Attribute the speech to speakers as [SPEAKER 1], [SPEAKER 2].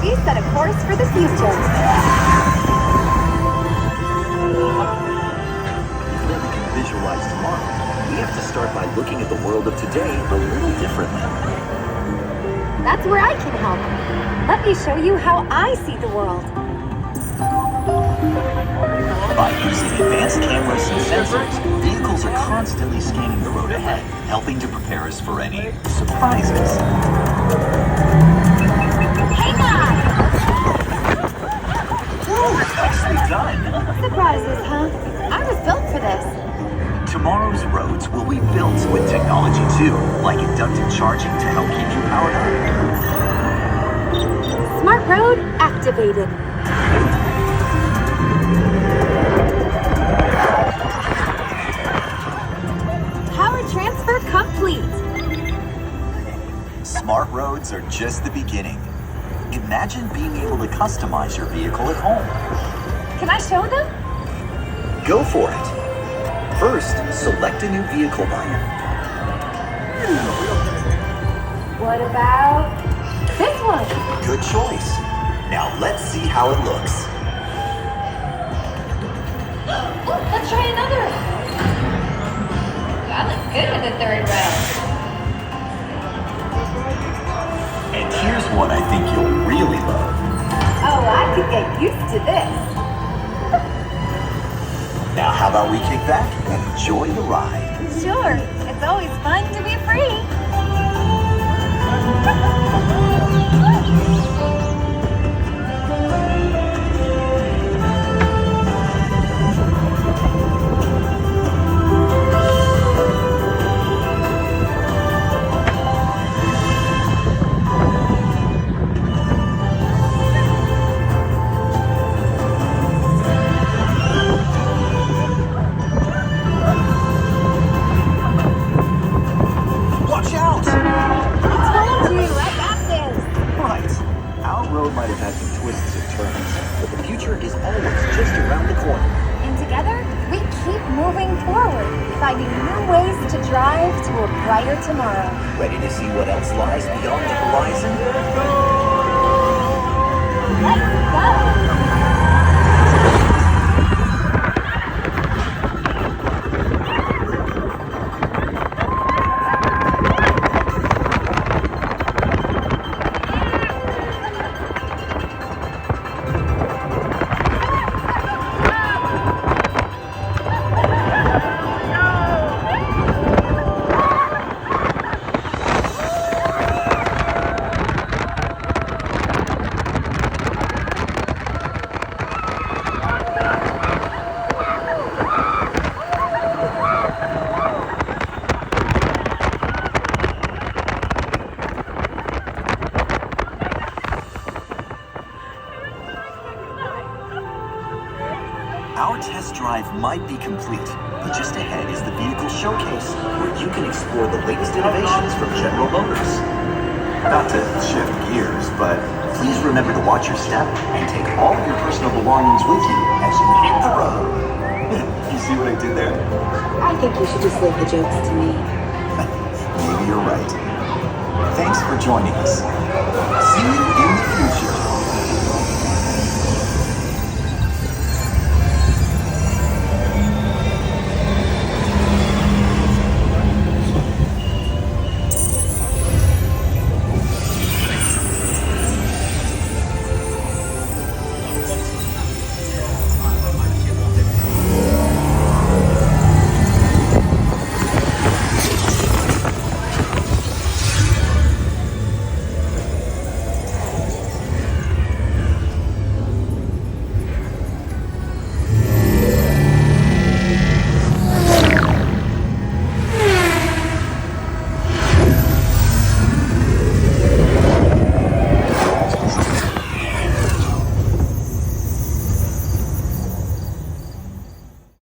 [SPEAKER 1] we set a course for the future.
[SPEAKER 2] Before we can visualize tomorrow, we have to start by looking at the world of today a little differently.
[SPEAKER 1] That's where I can help. Let me show you how I see the world.
[SPEAKER 2] By using advanced cameras and sensors, vehicles are constantly scanning the road ahead, helping to prepare us for any surprises.
[SPEAKER 1] Hey guys!
[SPEAKER 2] Ooh, nicely done!
[SPEAKER 1] Surprises, huh? I was built for this.
[SPEAKER 2] Tomorrow's roads will be built with technology too, like inductive charging to help keep you powered up.
[SPEAKER 1] Smart road activated. Power transfer complete.
[SPEAKER 2] Smart roads are just the beginning. Imagine being able to customize your vehicle at home.
[SPEAKER 1] Can I show them?
[SPEAKER 2] Go for it. First, select a new vehicle buyer.
[SPEAKER 1] What about this one?
[SPEAKER 2] Good choice. Now let's see how it looks.
[SPEAKER 1] Oh, let's try another. I look good in the third row.
[SPEAKER 2] And here's what I think you'll really love.
[SPEAKER 1] Oh, I could get used to this.
[SPEAKER 2] Now how about we kick back and enjoy the ride?
[SPEAKER 1] Sure, it's always fun to be free.
[SPEAKER 2] Watch out!
[SPEAKER 1] I told you, I got this.
[SPEAKER 2] Right. Our road might have had some twists and turns, but the future is always just around the corner.
[SPEAKER 1] And together, we keep moving forward, finding new ways to drive to a brighter tomorrow.
[SPEAKER 2] Ready to see what else lies beyond the horizon?
[SPEAKER 1] Let's go!
[SPEAKER 2] Our test drive might be complete, but just ahead is the vehicle showcase, where you can explore the latest innovations from General Motors. Not to shift gears, but please remember to watch your step and take all of your personal belongings with you as you hit the road. You see what I did there?
[SPEAKER 1] I think you should just leave the jokes to me.
[SPEAKER 2] Maybe you're right. Thanks for joining us. See you in the future.